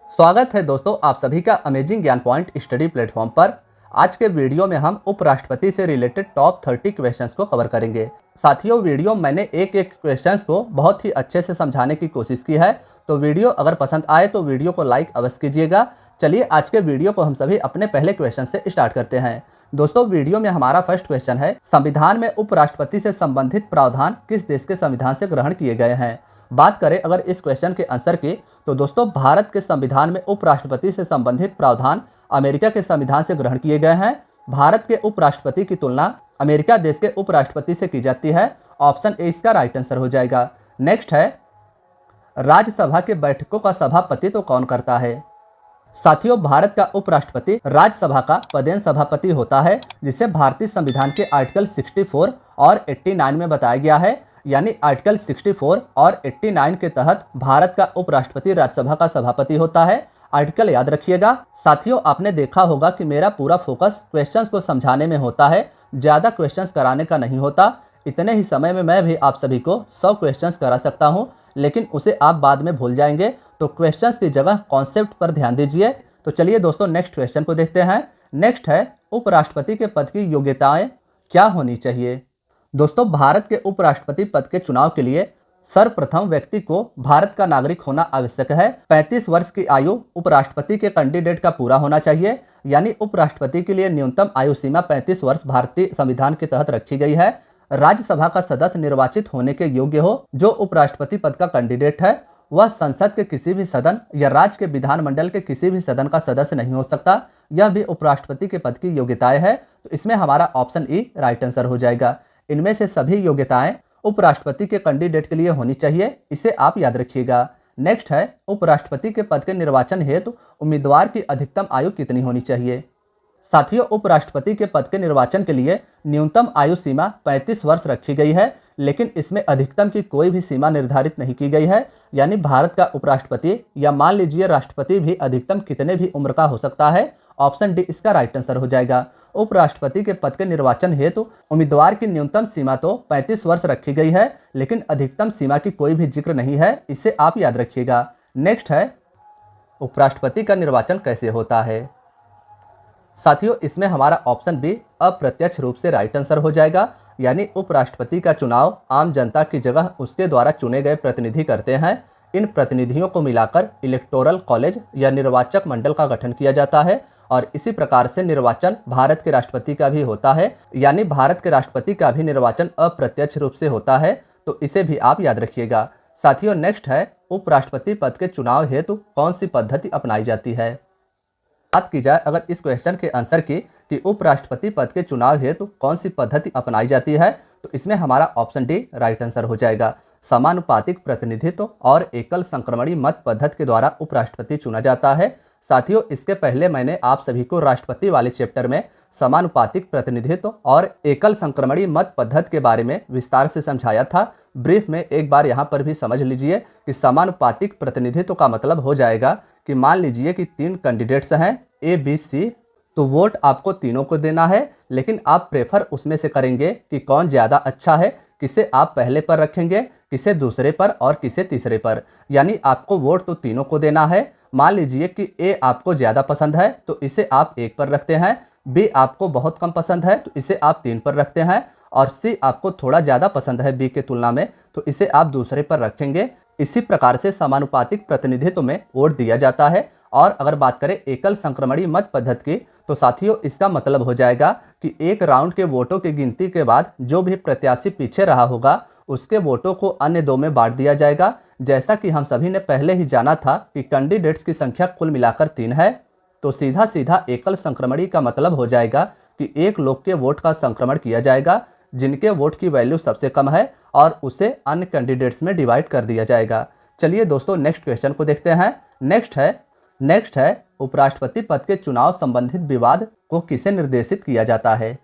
स्वागत है दोस्तों आप सभी का अमेजिंग ज्ञान पॉइंट स्टडी प्लेटफॉर्म पर। आज के वीडियो में हम उपराष्ट्रपति से रिलेटेड टॉप 30 क्वेश्चंस को कवर करेंगे। साथियों, वीडियो मैंने एक एक क्वेश्चंस को बहुत ही अच्छे से समझाने की कोशिश की है, तो वीडियो अगर पसंद आए तो वीडियो को लाइक अवश्य कीजिएगा। चलिए आज के वीडियो को हम सभी अपने पहले क्वेश्चन से स्टार्ट करते हैं। दोस्तों, वीडियो में हमारा फर्स्ट क्वेश्चन है, संविधान में उपराष्ट्रपति से संबंधित प्रावधान किस देश के संविधान से ग्रहण किए गए हैं। बात करें अगर इस क्वेश्चन के आंसर की, तो दोस्तों भारत के संविधान में उपराष्ट्रपति से संबंधित प्रावधान अमेरिका के संविधान से ग्रहण किए गए हैं। भारत के उपराष्ट्रपति की तुलना अमेरिका देश के उपराष्ट्रपति से की जाती है। ऑप्शन ए इसका राइट आंसर हो जाएगा। नेक्स्ट है, राज्यसभा के बैठकों का सभापतित्व कौन करता है। साथियों, भारत का उपराष्ट्रपति राज्यसभा का पदेन सभापति होता है, जिसे भारतीय संविधान के आर्टिकल 64 और 89 में बताया गया है। यानी आर्टिकल 64 और 89 के तहत भारत का उपराष्ट्रपति राज्यसभा का सभापति होता है। आर्टिकल याद रखिएगा। साथियों, आपने देखा होगा कि मेरा पूरा फोकस क्वेश्चंस को समझाने में होता है, ज़्यादा क्वेश्चंस कराने का नहीं होता। इतने ही समय में मैं भी आप सभी को 100 क्वेश्चंस करा सकता हूं, लेकिन उसे आप बाद में भूल जाएंगे, तो क्वेश्चंस की जगह कॉन्सेप्ट पर ध्यान दीजिए। तो चलिए दोस्तों नेक्स्ट क्वेश्चन को देखते हैं। नेक्स्ट है, उपराष्ट्रपति के पद की योग्यताएं क्या होनी चाहिए। दोस्तों, भारत के उपराष्ट्रपति पद के चुनाव के लिए सर्वप्रथम व्यक्ति को भारत का नागरिक होना आवश्यक है। 35 वर्ष की आयु उपराष्ट्रपति के कैंडिडेट का पूरा होना चाहिए। यानी उपराष्ट्रपति के लिए न्यूनतम आयु सीमा 35 वर्ष भारतीय संविधान के तहत रखी गई है। राज्यसभा का सदस्य निर्वाचित होने के योग्य हो। जो उपराष्ट्रपति पद का कैंडिडेट है वह संसद के किसी भी सदन या राज्य के विधानमंडल के किसी भी सदन का सदस्य नहीं हो सकता। यह भी उपराष्ट्रपति के पद की योग्यताएं है। तो इसमें हमारा ऑप्शन ई राइट आंसर हो जाएगा। इनमें से सभी योग्यताएं उपराष्ट्रपति के कैंडिडेट के लिए होनी चाहिए, इसे आप याद रखिएगा। नेक्स्ट है, उपराष्ट्रपति के पद के निर्वाचन हेतु उम्मीदवार की अधिकतम आयु कितनी होनी चाहिए। साथियों, उपराष्ट्रपति के पद के निर्वाचन के लिए न्यूनतम आयु सीमा 35 वर्ष रखी गई है, लेकिन इसमें अधिकतम की कोई भी सीमा निर्धारित नहीं की गई है। यानी भारत का उपराष्ट्रपति या मान लीजिए राष्ट्रपति भी अधिकतम कितने भी उम्र का हो सकता है। ऑप्शन डी इसका राइट आंसर हो जाएगा। उपराष्ट्रपति के पद के निर्वाचन हेतु उम्मीदवार की न्यूनतम सीमा तो 35 वर्ष रखी गई है, लेकिन अधिकतम सीमा की कोई भी जिक्र नहीं है, इसे आप याद रखिएगा। नेक्स्ट है, उपराष्ट्रपति का निर्वाचन कैसे होता है। साथियों, इसमें हमारा ऑप्शन बी अप्रत्यक्ष रूप से राइट आंसर हो जाएगा। यानी उपराष्ट्रपति का चुनाव आम जनता की जगह उसके द्वारा चुने गए प्रतिनिधि करते हैं। इन प्रतिनिधियों को मिलाकर इलेक्टोरल कॉलेज या निर्वाचक मंडल का गठन किया जाता है, और इसी प्रकार से निर्वाचन भारत के राष्ट्रपति का भी होता है। यानी भारत के राष्ट्रपति का भी निर्वाचन अप्रत्यक्ष रूप से होता है, तो इसे भी आप याद रखिएगा। साथियों, नेक्स्ट है, उपराष्ट्रपति पद के चुनाव हेतु कौन सी पद्धति अपनाई जाती है। बात की जाए अगर इस क्वेश्चन के आंसर की कि उपराष्ट्रपति पद के चुनाव हेतु कौन सी पद्धति अपनाई जाती है, तो इसमें हमारा ऑप्शन डी राइट आंसर हो जाएगा। समानुपातिक प्रतिनिधित्व और एकल संक्रमणी मत पद्धति के द्वारा उपराष्ट्रपति चुना जाता है। साथियों, इसके पहले मैंने आप सभी को राष्ट्रपति वाले चैप्टर में समानुपातिक प्रतिनिधित्व और एकल संक्रमणी मत पद्धति के बारे में विस्तार से समझाया था। ब्रीफ में एक बार यहाँ पर भी समझ लीजिए कि समानुपातिक प्रतिनिधित्व का मतलब हो जाएगा कि मान लीजिए कि 3 कैंडिडेट्स हैं ए बी सी, तो वोट आपको तीनों को देना है, लेकिन आप प्रेफर उसमें से करेंगे कि कौन ज़्यादा अच्छा है, किसे आप पहले पर रखेंगे, किसे दूसरे पर और किसे तीसरे पर। यानी आपको वोट तो तीनों को देना है। मान लीजिए कि ए आपको ज़्यादा पसंद है तो इसे आप 1 पर रखते हैं, बी आपको बहुत कम पसंद है तो इसे आप 3 पर रखते हैं, और सी आपको थोड़ा ज़्यादा पसंद है बी के तुलना में, तो इसे आप दूसरे पर रखेंगे। इसी प्रकार से समानुपातिक प्रतिनिधित्व में वोट दिया जाता है। और अगर बात करें एकल संक्रमणी मत पद्धति की, तो साथियों इसका मतलब हो जाएगा कि एक राउंड के वोटों की गिनती के बाद जो भी प्रत्याशी पीछे रहा होगा उसके वोटों को अन्य 2 में बांट दिया जाएगा। जैसा कि हम सभी ने पहले ही जाना था कि कैंडिडेट्स की संख्या कुल मिलाकर 3 है, तो सीधा सीधा एकल संक्रमणी का मतलब हो जाएगा कि एक लोग के वोट का संक्रमण किया जाएगा जिनके वोट की वैल्यू सबसे कम है, और उसे अन्य कैंडिडेट्स में डिवाइड कर दिया जाएगा। चलिए दोस्तों नेक्स्ट क्वेश्चन को देखते हैं। नेक्स्ट है, उपराष्ट्रपति पद के चुनाव संबंधित विवाद को किसे निर्देशित किया जाता है।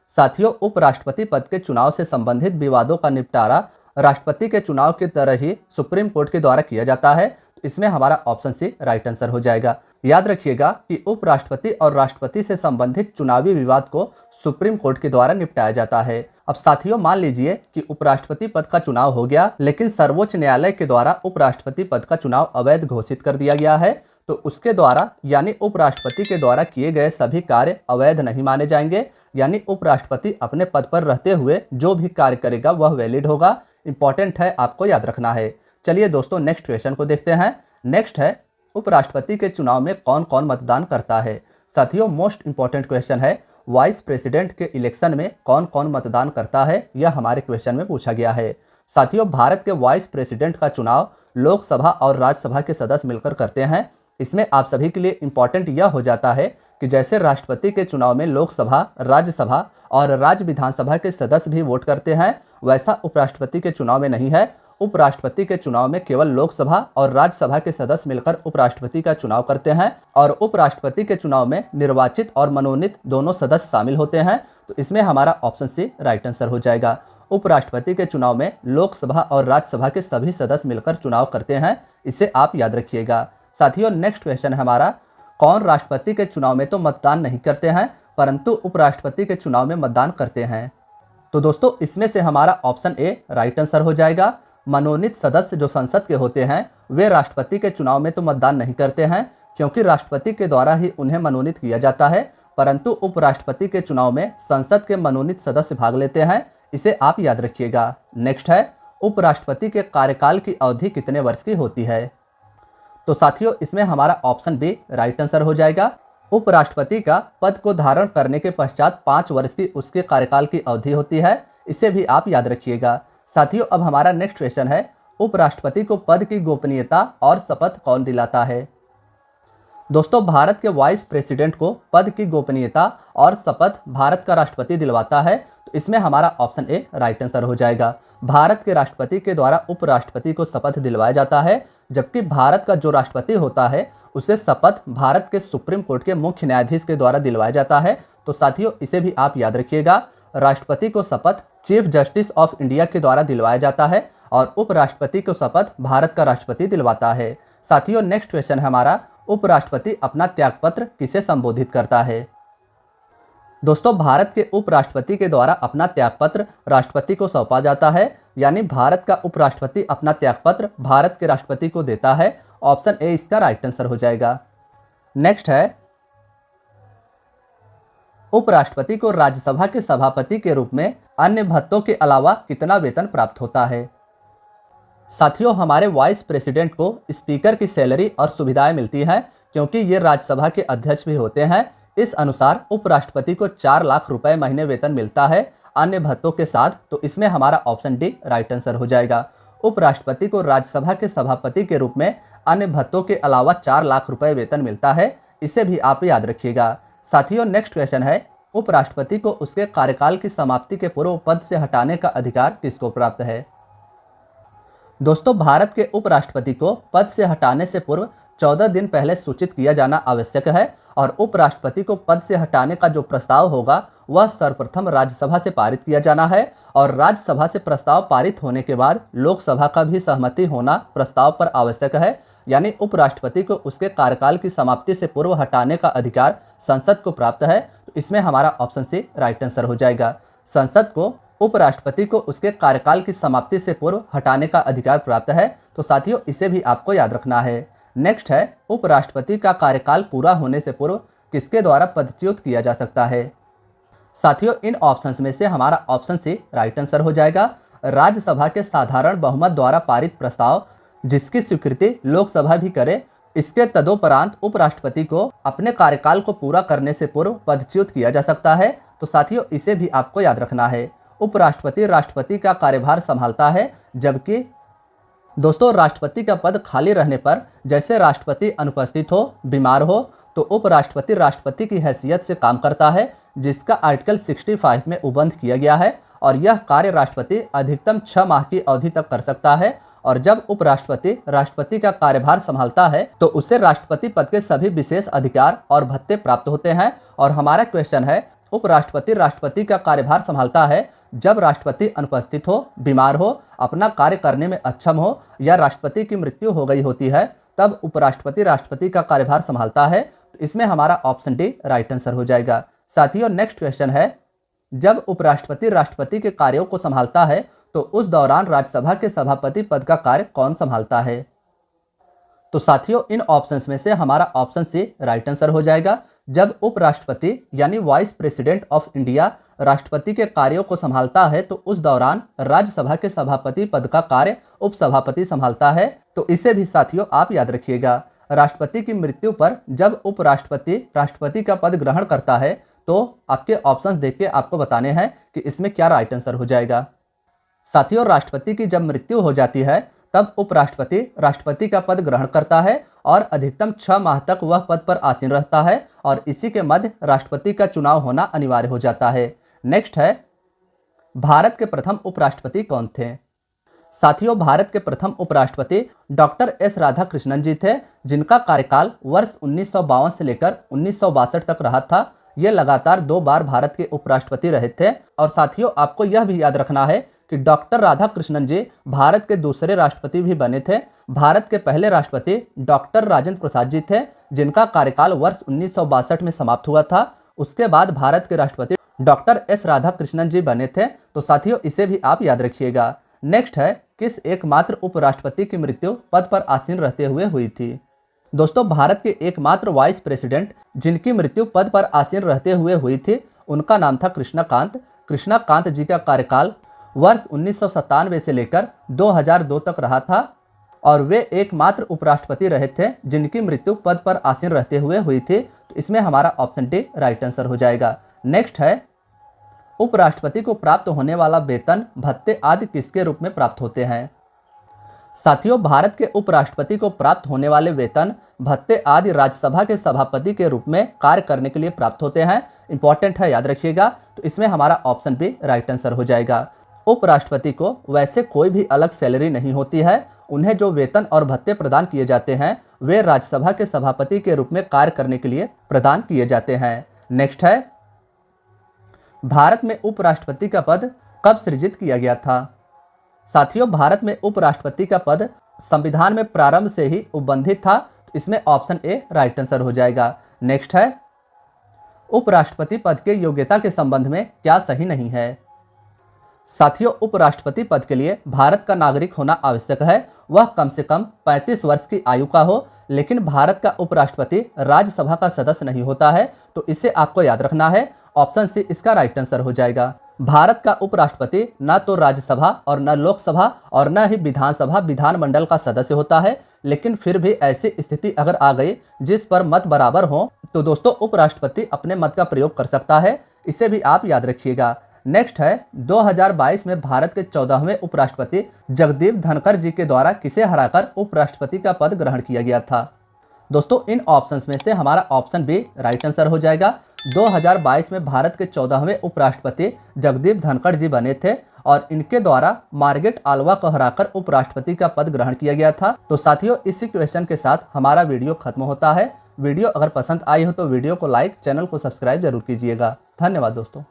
साथियों, उपराष्ट्रपति पद के चुनाव से संबंधित विवादों का निपटारा राष्ट्रपति के चुनाव की तरह ही सुप्रीम कोर्ट के द्वारा किया जाता है। इसमें हमारा ऑप्शन सी राइट आंसर हो जाएगा। याद रखिएगा कि उपराष्ट्रपति और राष्ट्रपति से संबंधित चुनावी विवाद को सुप्रीम कोर्ट के द्वारा निपटाया जाता है। अब साथियों मान लीजिए कि उपराष्ट्रपति पद का चुनाव हो गया, लेकिन सर्वोच्च न्यायालय के द्वारा उपराष्ट्रपति पद का चुनाव अवैध घोषित कर दिया गया है, तो उसके द्वारा यानी उपराष्ट्रपति के द्वारा किए गए सभी कार्य अवैध नहीं माने जाएंगे, यानी उपराष्ट्रपति अपने पद पर रहते हुए जो भी कार्य करेगा वह वैलिड होगा। इंपॉर्टेंट है, आपको याद रखना है। चलिए दोस्तों नेक्स्ट क्वेश्चन को देखते हैं। नेक्स्ट है उपराष्ट्रपति के चुनाव में कौन कौन मतदान करता है। साथियों मोस्ट इंपॉर्टेंट क्वेश्चन है, वाइस प्रेसिडेंट के इलेक्शन में कौन कौन मतदान करता है, यह हमारे क्वेश्चन में पूछा गया है। साथियों भारत के वाइस प्रेसिडेंट का चुनाव लोकसभा और राज्यसभा के सदस्य मिलकर करते हैं। इसमें आप सभी के लिए इंपॉर्टेंट यह हो जाता है कि जैसे राष्ट्रपति के चुनाव में लोकसभा, राज्यसभा और राज्य विधानसभा के सदस्य भी वोट करते हैं, वैसा उपराष्ट्रपति के चुनाव में नहीं है। उपराष्ट्रपति के चुनाव में केवल लोकसभा और राज्यसभा के सदस्य मिलकर उपराष्ट्रपति का चुनाव करते हैं और उपराष्ट्रपति के चुनाव में निर्वाचित और मनोनीत दोनों सदस्य शामिल होते हैं। तो इसमें हमारा ऑप्शन सी राइट आंसर हो जाएगा। उपराष्ट्रपति के चुनाव में लोकसभा और राज्यसभा के सभी सदस्य मिलकर चुनाव करते हैं, इसे आप याद रखिएगा। साथियों नेक्स्ट क्वेश्चन है हमारा, कौन राष्ट्रपति के चुनाव में तो मतदान नहीं करते हैं परंतु उपराष्ट्रपति के चुनाव में मतदान करते हैं। तो दोस्तों इसमें से हमारा ऑप्शन ए राइट आंसर हो जाएगा। मनोनीत सदस्य जो संसद के होते हैं वे राष्ट्रपति के चुनाव में तो मतदान नहीं करते हैं, क्योंकि राष्ट्रपति के द्वारा ही उन्हें मनोनीत किया जाता है, परंतु उपराष्ट्रपति के चुनाव में संसद के मनोनीत सदस्य भाग लेते हैं, इसे आप याद रखिएगा। नेक्स्ट है उपराष्ट्रपति के कार्यकाल की अवधि कितने वर्ष की होती है। तो साथियों इसमें हमारा ऑप्शन बी राइट आंसर हो जाएगा। उपराष्ट्रपति का पद को धारण करने के पश्चात 5 वर्ष की उसके कार्यकाल की अवधि होती है, इसे भी आप याद रखिएगा। साथियों अब हमारा नेक्स्ट क्वेश्चन है, उपराष्ट्रपति को पद की गोपनीयता और शपथ कौन दिलाता है। दोस्तों भारत के वाइस प्रेसिडेंट को पद की गोपनीयता और शपथ भारत का राष्ट्रपति दिलवाता है, तो इसमें हमारा ऑप्शन ए राइट आंसर हो जाएगा। भारत के राष्ट्रपति के द्वारा उपराष्ट्रपति को शपथ दिलवाया जाता है, जबकि भारत का जो राष्ट्रपति होता है उसे शपथ भारत के सुप्रीम कोर्ट के मुख्य न्यायाधीश के द्वारा दिलवाया जाता है। तो साथियों इसे भी आप याद रखिएगा। राष्ट्रपति को शपथ चीफ जस्टिस ऑफ इंडिया के द्वारा दिलवाया जाता है और उपराष्ट्रपति को शपथ भारत का राष्ट्रपति दिलवाता है। साथियों नेक्स्ट क्वेश्चन है हमारा, उपराष्ट्रपति अपना त्यागपत्र किसे संबोधित करता है। दोस्तों भारत के उपराष्ट्रपति के द्वारा अपना त्यागपत्र राष्ट्रपति को सौंपा जाता है, यानी भारत का उपराष्ट्रपति अपना त्यागपत्र भारत के राष्ट्रपति को देता है। ऑप्शन ए इसका राइट आंसर हो जाएगा। नेक्स्ट है, उपराष्ट्रपति को राज्यसभा के सभापति के रूप में अन्य भत्तों के अलावा कितना वेतन प्राप्त होता है। साथियों हमारे वाइस प्रेसिडेंट को स्पीकर की सैलरी और सुविधाएं मिलती हैं, क्योंकि ये राज्यसभा के अध्यक्ष भी होते हैं। इस अनुसार उपराष्ट्रपति को 4 लाख रुपए महीने वेतन मिलता है अन्य भत्तों के साथ। तो इसमें हमारा ऑप्शन डी राइट आंसर हो जाएगा। उपराष्ट्रपति को राज्यसभा के सभापति के रूप में अन्य भत्तों के अलावा 4 लाख रुपए वेतन मिलता है, इसे भी आप याद रखिएगा। साथियों नेक्स्ट क्वेश्चन है, उपराष्ट्रपति को उसके कार्यकाल की समाप्ति के पूर्व पद से हटाने का अधिकार किसको प्राप्त है। दोस्तों भारत के उपराष्ट्रपति को पद से हटाने से पूर्व 14 दिन पहले सूचित किया जाना आवश्यक है और उपराष्ट्रपति को पद से हटाने का जो प्रस्ताव होगा वह सर्वप्रथम राज्यसभा से पारित किया जाना है और राज्यसभा से प्रस्ताव पारित होने के बाद लोकसभा का भी सहमति होना प्रस्ताव पर आवश्यक है, यानी उपराष्ट्रपति को उसके कार्यकाल की समाप्ति से पूर्व हटाने का अधिकार संसद को प्राप्त है। तो इसमें हमारा ऑप्शन सी राइट आंसर हो जाएगा। संसद को उपराष्ट्रपति को उसके कार्यकाल की समाप्ति से पूर्व हटाने का अधिकार प्राप्त है। तो साथियों इसे भी आपको याद रखना है। नेक्स्ट है, उपराष्ट्रपति का कार्यकाल पूरा होने से पूर्व किसके द्वारा पदच्युत किया जा सकता है। साथियों इन ऑप्शंस में से हमारा ऑप्शन सी राइट आंसर हो जाएगा। राज्यसभा के साधारण बहुमत द्वारा पारित प्रस्ताव जिसकी स्वीकृति लोकसभा भी करे, इसके तदोपरांत उपराष्ट्रपति को अपने कार्यकाल को पूरा करने से पूर्व पदच्युत किया जा सकता है। तो साथियों इसे भी आपको याद रखना है। उपराष्ट्रपति राष्ट्रपति का कार्यभार संभालता है, जबकि दोस्तों राष्ट्रपति का पद खाली रहने पर जैसे राष्ट्रपति अनुपस्थित हो, बीमार हो, तो उपराष्ट्रपति राष्ट्रपति की हैसियत से काम करता है, जिसका आर्टिकल 65 में उबंध किया गया है और यह कार्य राष्ट्रपति अधिकतम 6 माह की अवधि तक कर सकता है। और जब उपराष्ट्रपति राष्ट्रपति का कार्यभार संभालता है तो उसे राष्ट्रपति पद के सभी विशेष अधिकार और भत्ते प्राप्त होते हैं। और हमारा क्वेश्चन है, उपराष्ट्रपति राष्ट्रपति का कार्यभार संभालता है जब राष्ट्रपति अनुपस्थित हो, बीमार हो, अपना कार्य करने में अक्षम हो या राष्ट्रपति की मृत्यु हो गई होती है, तब उपराष्ट्रपति राष्ट्रपति का कार्यभार संभालता है, तो इसमें हमारा ऑप्शन डी राइट आंसर हो जाएगा। साथियों नेक्स्ट क्वेश्चन है, जब उपराष्ट्रपति राष्ट्रपति के कार्यों को संभालता है तो उस दौरान राज्यसभा के सभापति पद का कार्य कौन संभालता है? तो साथियों इन ऑप्शंस में से हमारा ऑप्शन सी राइट आंसर हो जाएगा। जब उपराष्ट्रपति यानी वाइस प्रेसिडेंट ऑफ इंडिया राष्ट्रपति के कार्यों को संभालता है तो उस दौरान राज्यसभा के सभापति पद का कार्य उपसभापति संभालता है। तो इसे भी साथियों आप याद रखिएगा। राष्ट्रपति की मृत्यु पर जब उपराष्ट्रपति राष्ट्रपति का पद ग्रहण करता है तो आपके ऑप्शंस देख के आपको बताने हैं कि इसमें क्या राइट आंसर हो जाएगा। साथियों राष्ट्रपति की जब मृत्यु हो जाती है तब उपराष्ट्रपति राष्ट्रपति का पद ग्रहण करता है और अधिकतम 6 माह तक वह पद पर आसीन रहता है और इसी के मध्य राष्ट्रपति का चुनाव होना अनिवार्य हो जाता है। नेक्स्ट है, भारत के प्रथम उपराष्ट्रपति कौन थे? साथियों भारत के प्रथम उपराष्ट्रपति डॉक्टर एस राधाकृष्णन जी थे, जिनका कार्यकाल वर्ष 1952 से लेकर 1962 तक रहा था। ये लगातार 2 बार भारत के उपराष्ट्रपति रहे थे। और साथियों आपको यह भी याद रखना है कि डॉक्टर राधाकृष्णन जी भारत के दूसरे राष्ट्रपति भी बने थे। भारत के पहले राष्ट्रपति डॉक्टर राजेंद्र प्रसाद जी थे, जिनका कार्यकाल वर्ष 1962 में समाप्त हुआ था। उसके बाद भारत के राष्ट्रपति डॉक्टर एस राधाकृष्णन जी बने थे। तो साथियों इसे भी आप याद रखिएगा। नेक्स्ट है, किस एकमात्र उपराष्ट्रपति की मृत्यु पद पर आसीन रहते हुए हुई थी? दोस्तों भारत के एकमात्र वाइस प्रेसिडेंट जिनकी मृत्यु पद पर आसीन रहते हुए हुई थी उनका नाम था कृष्णकांत। कृष्णकांत जी का कार्यकाल वर्ष 1997 से लेकर 2002 तक रहा था और वे एकमात्र उपराष्ट्रपति रहे थे जिनकी मृत्यु पद पर आसीन रहते हुए हुई थी। तो इसमें हमारा ऑप्शन डी राइट आंसर हो जाएगा। नेक्स्ट है, उपराष्ट्रपति को प्राप्त होने वाला वेतन भत्ते आदि किसके रूप में प्राप्त होते हैं? साथियों भारत के उपराष्ट्रपति को प्राप्त होने वाले वेतन भत्ते आदि राज्यसभा के सभापति के रूप में कार्य करने के लिए प्राप्त होते हैं। इंपॉर्टेंट है, याद रखिएगा। तो इसमें हमारा ऑप्शन भी राइट आंसर हो जाएगा। उपराष्ट्रपति को वैसे कोई भी अलग सैलरी नहीं होती है। उन्हें जो वेतन और भत्ते प्रदान किए जाते हैं वे राज्यसभा के सभापति के रूप में कार्य करने के लिए प्रदान किए जाते हैं। नेक्स्ट है, भारत में उपराष्ट्रपति का पद कब सृजित किया गया था? साथियों भारत में उपराष्ट्रपति का पद संविधान में प्रारंभ से ही उपबंधित था। तो इसमें ऑप्शन ए राइट आंसर हो जाएगा। नेक्स्ट है, उपराष्ट्रपति पद के योग्यता के संबंध में क्या सही नहीं है? साथियों उपराष्ट्रपति पद के लिए भारत का नागरिक होना आवश्यक है। वह कम से कम 35 वर्ष की आयु का हो, लेकिन भारत का उपराष्ट्रपति राज्यसभा का सदस्य नहीं होता है। तो इसे आपको याद रखना है। ऑप्शन सी इसका राइट आंसर हो जाएगा। भारत का उपराष्ट्रपति न तो राज्यसभा और न लोकसभा और न ही विधानसभा विधानमंडल का सदस्य होता है, लेकिन फिर भी ऐसी स्थिति अगर आ गई जिस पर मत बराबर हो तो दोस्तों उपराष्ट्रपति अपने मत का प्रयोग कर सकता है। इसे भी आप याद रखिएगा। नेक्स्ट है, 2022 में भारत के 14वें उपराष्ट्रपति जगदीप धनखड़ जी के द्वारा किसे हराकर उपराष्ट्रपति का पद ग्रहण किया गया था? दोस्तों इन ऑप्शंस में से हमारा ऑप्शन बी राइट आंसर हो जाएगा। 2022 में भारत के 14वें उपराष्ट्रपति जगदीप धनखड़ जी बने थे और इनके द्वारा मार्गरेट आल्वा को हराकर उपराष्ट्रपति का पद ग्रहण किया गया था। तो साथियों इसी क्वेश्चन के साथ हमारा वीडियो खत्म होता है। वीडियो अगर पसंद आई हो तो वीडियो को लाइक, चैनल को सब्सक्राइब जरूर कीजिएगा। धन्यवाद दोस्तों।